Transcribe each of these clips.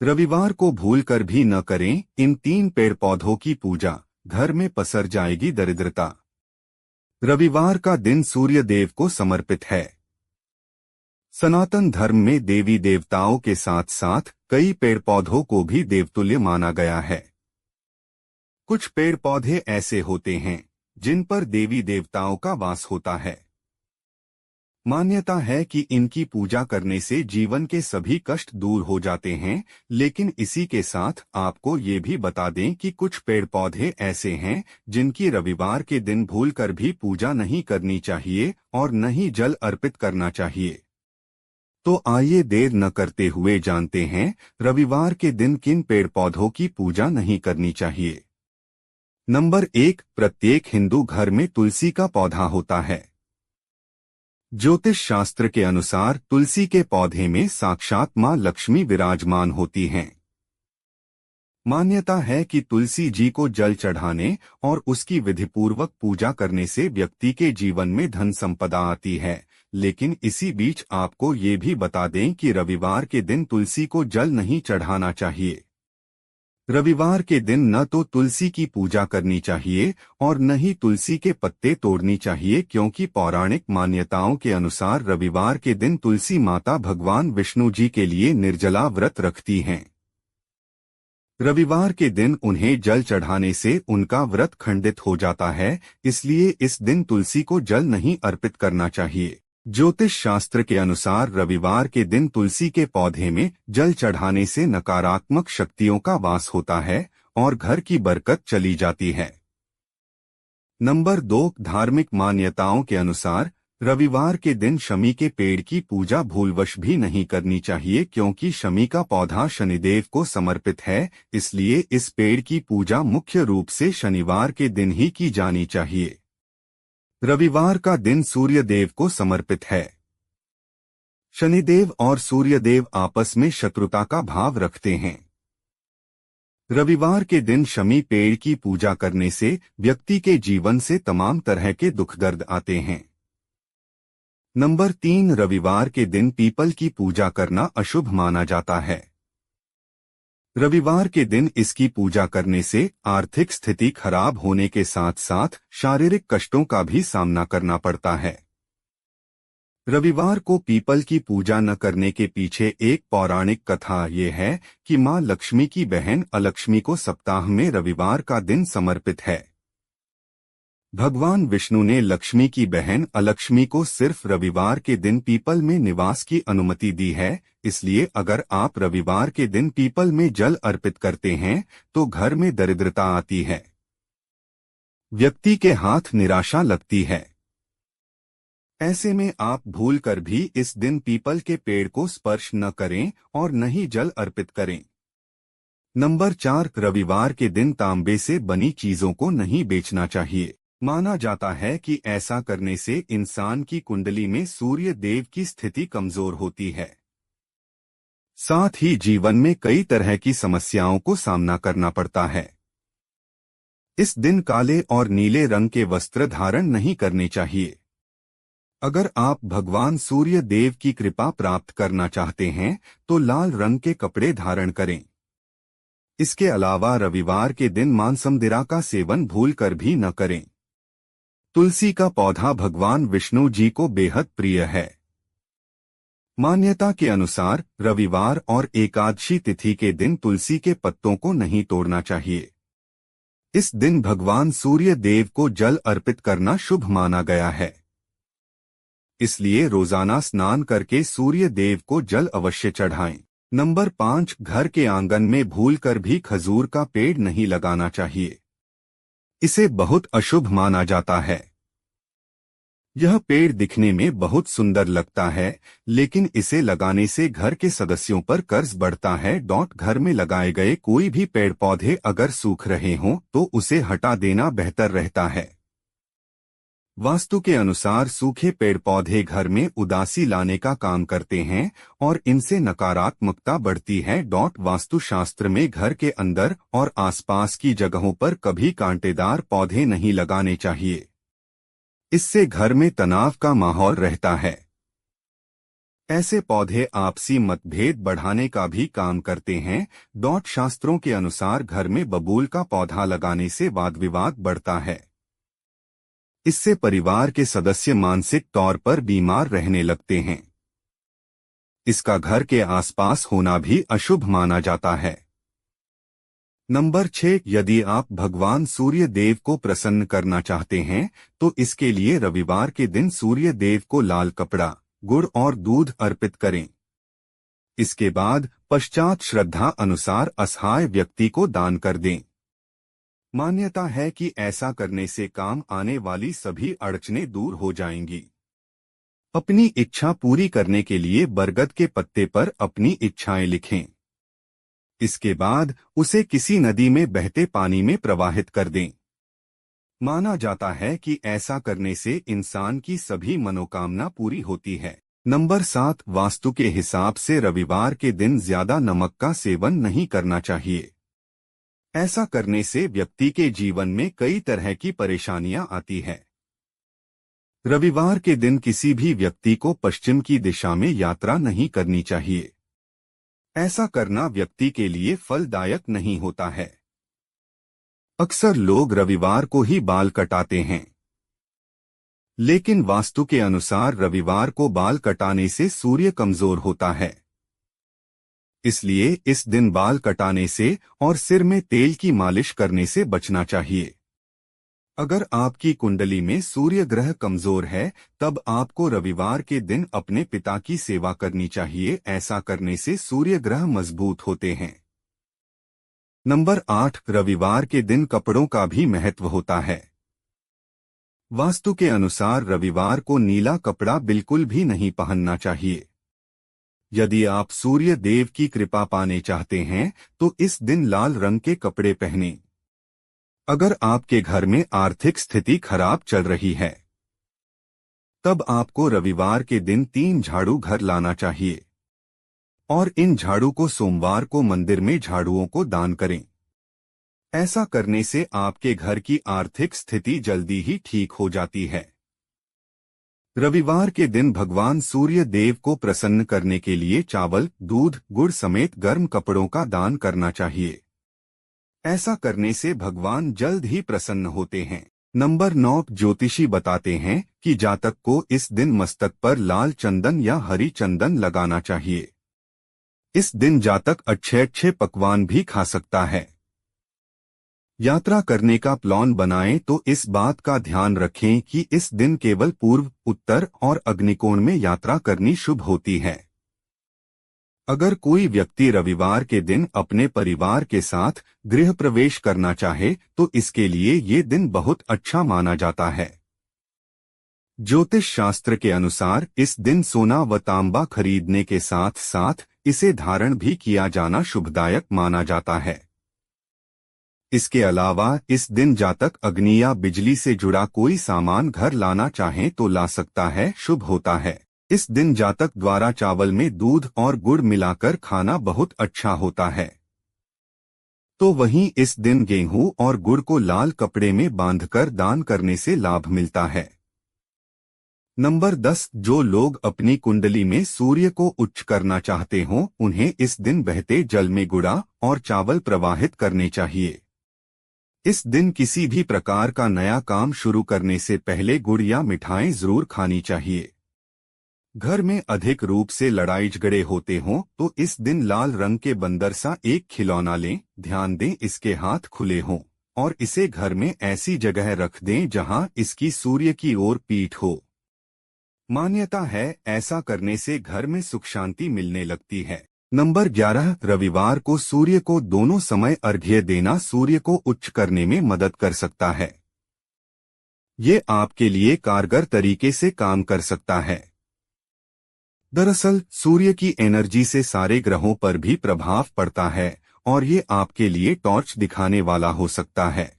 रविवार को भूलकर भी न करें इन 3 पेड़ पौधों की पूजा, घर में पसर जाएगी दरिद्रता। रविवार का दिन सूर्य देव को समर्पित है। सनातन धर्म में देवी देवताओं के साथ साथ कई पेड़ पौधों को भी देवतुल्य माना गया है। कुछ पेड़ पौधे ऐसे होते हैं जिन पर देवी देवताओं का वास होता है। मान्यता है कि इनकी पूजा करने से जीवन के सभी कष्ट दूर हो जाते हैं, लेकिन इसी के साथ आपको ये भी बता दें कि कुछ पेड़ पौधे ऐसे हैं जिनकी रविवार के दिन भूलकर भी पूजा नहीं करनी चाहिए और न ही जल अर्पित करना चाहिए। तो आइए देर न करते हुए जानते हैं रविवार के दिन किन पेड़ पौधों की पूजा नहीं करनी चाहिए। नंबर 1, प्रत्येक हिंदू घर में तुलसी का पौधा होता है। ज्योतिष शास्त्र के अनुसार तुलसी के पौधे में साक्षात मां लक्ष्मी विराजमान होती हैं। मान्यता है कि तुलसी जी को जल चढ़ाने और उसकी विधिपूर्वक पूजा करने से व्यक्ति के जीवन में धन संपदा आती है, लेकिन इसी बीच आपको ये भी बता दें कि रविवार के दिन तुलसी को जल नहीं चढ़ाना चाहिए। रविवार के दिन न तो तुलसी की पूजा करनी चाहिए और न ही तुलसी के पत्ते तोड़नी चाहिए, क्योंकि पौराणिक मान्यताओं के अनुसार रविवार के दिन तुलसी माता भगवान विष्णु जी के लिए निर्जला व्रत रखती हैं। रविवार के दिन उन्हें जल चढ़ाने से उनका व्रत खंडित हो जाता है, इसलिए इस दिन तुलसी को जल नहीं अर्पित करना चाहिए। ज्योतिष शास्त्र के अनुसार रविवार के दिन तुलसी के पौधे में जल चढ़ाने से नकारात्मक शक्तियों का वास होता है और घर की बरकत चली जाती है। नंबर 2, धार्मिक मान्यताओं के अनुसार रविवार के दिन शमी के पेड़ की पूजा भूलवश भी नहीं करनी चाहिए, क्योंकि शमी का पौधा शनिदेव को समर्पित है, इसलिए इस पेड़ की पूजा मुख्य रूप से शनिवार के दिन ही की जानी चाहिए। रविवार का दिन सूर्यदेव को समर्पित है। शनिदेव और सूर्यदेव आपस में शत्रुता का भाव रखते हैं। रविवार के दिन शमी पेड़ की पूजा करने से व्यक्ति के जीवन से तमाम तरह के दुख दर्द आते हैं। नंबर 3, रविवार के दिन पीपल की पूजा करना अशुभ माना जाता है। रविवार के दिन इसकी पूजा करने से आर्थिक स्थिति खराब होने के साथ साथ शारीरिक कष्टों का भी सामना करना पड़ता है। रविवार को पीपल की पूजा न करने के पीछे एक पौराणिक कथा ये है कि मां लक्ष्मी की बहन अलक्ष्मी को सप्ताह में रविवार का दिन समर्पित है। भगवान विष्णु ने लक्ष्मी की बहन अलक्ष्मी को सिर्फ रविवार के दिन पीपल में निवास की अनुमति दी है, इसलिए अगर आप रविवार के दिन पीपल में जल अर्पित करते हैं तो घर में दरिद्रता आती है, व्यक्ति के हाथ निराशा लगती है। ऐसे में आप भूलकर भी इस दिन पीपल के पेड़ को स्पर्श न करें और न ही जल अर्पित करें। नंबर 4, रविवार के दिन तांबे से बनी चीजों को नहीं बेचना चाहिए। माना जाता है कि ऐसा करने से इंसान की कुंडली में सूर्य देव की स्थिति कमजोर होती है, साथ ही जीवन में कई तरह की समस्याओं को सामना करना पड़ता है। इस दिन काले और नीले रंग के वस्त्र धारण नहीं करने चाहिए। अगर आप भगवान सूर्य देव की कृपा प्राप्त करना चाहते हैं तो लाल रंग के कपड़े धारण करें। इसके अलावा रविवार के दिन मांसमदिरा का सेवन भूलकर भी न करें। तुलसी का पौधा भगवान विष्णु जी को बेहद प्रिय है। मान्यता के अनुसार रविवार और एकादशी तिथि के दिन तुलसी के पत्तों को नहीं तोड़ना चाहिए। इस दिन भगवान सूर्य देव को जल अर्पित करना शुभ माना गया है, इसलिए रोजाना स्नान करके सूर्य देव को जल अवश्य चढ़ाएं। नंबर 5, घर के आंगन में भूलकर भी खजूर का पेड़ नहीं लगाना चाहिए। इसे बहुत अशुभ माना जाता है। यह पेड़ दिखने में बहुत सुंदर लगता है, लेकिन इसे लगाने से घर के सदस्यों पर कर्ज बढ़ता है। घर में लगाए गए कोई भी पेड़ पौधे अगर सूख रहे हों तो उसे हटा देना बेहतर रहता है। वास्तु के अनुसार सूखे पेड़ पौधे घर में उदासी लाने का काम करते हैं और इनसे नकारात्मकता बढ़ती है। वास्तु शास्त्र में घर के अंदर और आसपास की जगहों पर कभी कांटेदार पौधे नहीं लगाने चाहिए। इससे घर में तनाव का माहौल रहता है। ऐसे पौधे आपसी मतभेद बढ़ाने का भी काम करते हैं। शास्त्रों के अनुसार घर में बबूल का पौधा लगाने से वाद विवाद बढ़ता है। इससे परिवार के सदस्य मानसिक तौर पर बीमार रहने लगते हैं। इसका घर के आसपास होना भी अशुभ माना जाता है। नंबर 6, यदि आप भगवान सूर्य देव को प्रसन्न करना चाहते हैं तो इसके लिए रविवार के दिन सूर्य देव को लाल कपड़ा, गुड़ और दूध अर्पित करें। इसके बाद पश्चात श्रद्धा अनुसार असहाय व्यक्ति को दान कर दें। मान्यता है कि ऐसा करने से काम आने वाली सभी अड़चनें दूर हो जाएंगी। अपनी इच्छा पूरी करने के लिए बरगद के पत्ते पर अपनी इच्छाएं लिखें। इसके बाद उसे किसी नदी में बहते पानी में प्रवाहित कर दें। माना जाता है कि ऐसा करने से इंसान की सभी मनोकामना पूरी होती है। नंबर 7, वास्तु के हिसाब से रविवार के दिन ज्यादा नमक का सेवन नहीं करना चाहिए। ऐसा करने से व्यक्ति के जीवन में कई तरह की परेशानियां आती है। रविवार के दिन किसी भी व्यक्ति को पश्चिम की दिशा में यात्रा नहीं करनी चाहिए। ऐसा करना व्यक्ति के लिए फलदायक नहीं होता है। अक्सर लोग रविवार को ही बाल कटाते हैं, लेकिन वास्तु के अनुसार रविवार को बाल कटाने से सूर्य कमजोर होता है। इसलिए इस दिन बाल कटाने से और सिर में तेल की मालिश करने से बचना चाहिए। अगर आपकी कुंडली में सूर्य ग्रह कमजोर है तब आपको रविवार के दिन अपने पिता की सेवा करनी चाहिए। ऐसा करने से सूर्य ग्रह मजबूत होते हैं। नंबर 8, रविवार के दिन कपड़ों का भी महत्व होता है। वास्तु के अनुसार रविवार को नीला कपड़ा बिल्कुल भी नहीं पहनना चाहिए। यदि आप सूर्य देव की कृपा पाने चाहते हैं तो इस दिन लाल रंग के कपड़े पहनें। अगर आपके घर में आर्थिक स्थिति खराब चल रही है तब आपको रविवार के दिन 3 झाड़ू घर लाना चाहिए और इन झाड़ू को सोमवार को मंदिर में झाड़ुओं को दान करें। ऐसा करने से आपके घर की आर्थिक स्थिति जल्दी ही ठीक हो जाती है। रविवार के दिन भगवान सूर्य देव को प्रसन्न करने के लिए चावल, दूध, गुड़ समेत गर्म कपड़ों का दान करना चाहिए। ऐसा करने से भगवान जल्द ही प्रसन्न होते हैं। नंबर 9, ज्योतिषी बताते हैं कि जातक को इस दिन मस्तक पर लाल चंदन या हरी चंदन लगाना चाहिए। इस दिन जातक अच्छे अच्छे पकवान भी खा सकता है। यात्रा करने का प्लान बनाएं तो इस बात का ध्यान रखें कि इस दिन केवल पूर्व, उत्तर और अग्निकोण में यात्रा करनी शुभ होती है। अगर कोई व्यक्ति रविवार के दिन अपने परिवार के साथ गृह प्रवेश करना चाहे तो इसके लिए ये दिन बहुत अच्छा माना जाता है। ज्योतिष शास्त्र के अनुसार इस दिन सोना व तांबा खरीदने के साथ साथ इसे धारण भी किया जाना शुभदायक माना जाता है। इसके अलावा इस दिन जातक अग्नि या बिजली से जुड़ा कोई सामान घर लाना चाहे तो ला सकता है, शुभ होता है। इस दिन जातक द्वारा चावल में दूध और गुड़ मिलाकर खाना बहुत अच्छा होता है। तो वहीं इस दिन गेहूं और गुड़ को लाल कपड़े में बांधकर दान करने से लाभ मिलता है। नंबर 10, जो लोग अपनी कुंडली में सूर्य को उच्च करना चाहते हों उन्हें इस दिन बहते जल में गुड़ा और चावल प्रवाहित करने चाहिए। इस दिन किसी भी प्रकार का नया काम शुरू करने से पहले गुड़ या मिठाई जरूर खानी चाहिए। घर में अधिक रूप से लड़ाई झगड़े होते हों तो इस दिन लाल रंग के बंदर सा एक खिलौना लें। ध्यान दें इसके हाथ खुले हों और इसे घर में ऐसी जगह रख दें जहां इसकी सूर्य की ओर पीठ हो। मान्यता है ऐसा करने से घर में सुख शांति मिलने लगती है। नंबर 11, रविवार को सूर्य को दोनों समय अर्घ्य देना सूर्य को उच्च करने में मदद कर सकता है। ये आपके लिए कारगर तरीके से काम कर सकता है। दरअसल सूर्य की एनर्जी से सारे ग्रहों पर भी प्रभाव पड़ता है और ये आपके लिए टॉर्च दिखाने वाला हो सकता है,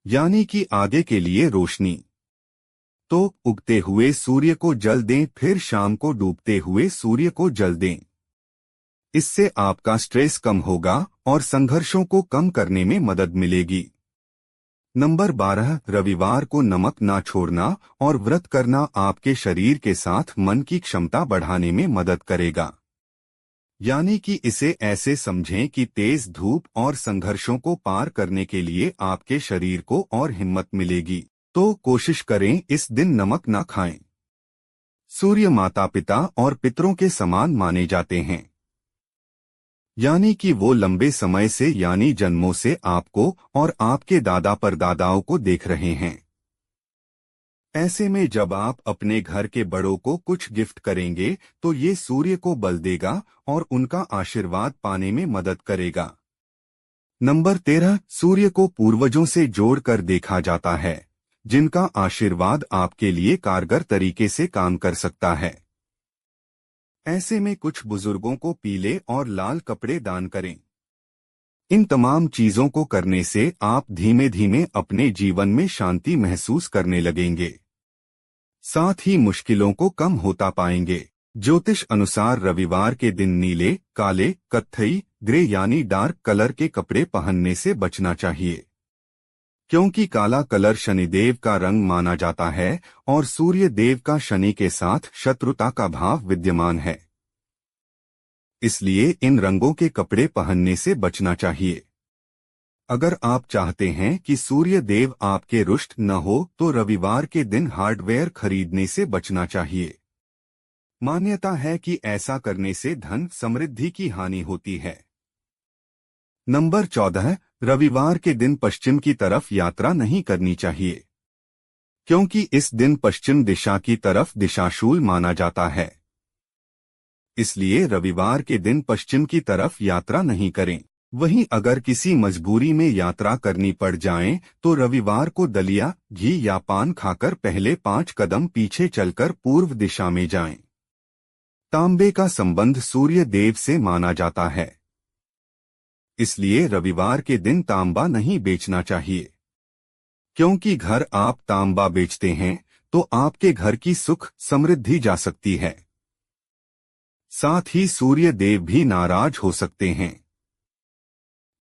यानी कि आगे के लिए रोशनी। तो उगते हुए सूर्य को जल दें, फिर शाम को डूबते हुए सूर्य को जल दें। इससे आपका स्ट्रेस कम होगा और संघर्षों को कम करने में मदद मिलेगी। नंबर 12, रविवार को नमक ना छोड़ना और व्रत करना आपके शरीर के साथ मन की क्षमता बढ़ाने में मदद करेगा। यानी कि इसे ऐसे समझें कि तेज धूप और संघर्षों को पार करने के लिए आपके शरीर को और हिम्मत मिलेगी। तो कोशिश करें इस दिन नमक ना खाएं। सूर्य माता पिता और पितरों के समान माने जाते हैं, यानी कि वो लंबे समय से यानी जन्मों से आपको और आपके दादा परदादाओं को देख रहे हैं। ऐसे में जब आप अपने घर के बड़ों को कुछ गिफ्ट करेंगे तो ये सूर्य को बल देगा और उनका आशीर्वाद पाने में मदद करेगा। नंबर 13, सूर्य को पूर्वजों से जोड़कर देखा जाता है, जिनका आशीर्वाद आपके लिए कारगर तरीके से काम कर सकता है। ऐसे में कुछ बुजुर्गों को पीले और लाल कपड़े दान करें। इन तमाम चीजों को करने से आप धीमे धीमे अपने जीवन में शांति महसूस करने लगेंगे, साथ ही मुश्किलों को कम होता पाएंगे। ज्योतिष अनुसार रविवार के दिन नीले, काले, कत्थई, ग्रे यानी डार्क कलर के कपड़े पहनने से बचना चाहिए, क्योंकि काला कलर शनिदेव का रंग माना जाता है और सूर्य देव का शनि के साथ शत्रुता का भाव विद्यमान है। इसलिए इन रंगों के कपड़े पहनने से बचना चाहिए। अगर आप चाहते हैं कि सूर्य देव आपके रुष्ट न हो तो रविवार के दिन हार्डवेयर खरीदने से बचना चाहिए। मान्यता है कि ऐसा करने से धन समृद्धि की हानि होती है। नंबर 14, रविवार के दिन पश्चिम की तरफ यात्रा नहीं करनी चाहिए, क्योंकि इस दिन पश्चिम दिशा की तरफ दिशाशूल माना जाता है। इसलिए रविवार के दिन पश्चिम की तरफ यात्रा नहीं करें। वहीं अगर किसी मजबूरी में यात्रा करनी पड़ जाए तो रविवार को दलिया, घी या पान खाकर पहले 5 कदम पीछे चलकर पूर्व दिशा में जाएं। तांबे का संबंध सूर्य देव से माना जाता है, इसलिए रविवार के दिन तांबा नहीं बेचना चाहिए, क्योंकि घर आप तांबा बेचते हैं तो आपके घर की सुख समृद्धि जा सकती है। साथ ही सूर्य देव भी नाराज हो सकते हैं।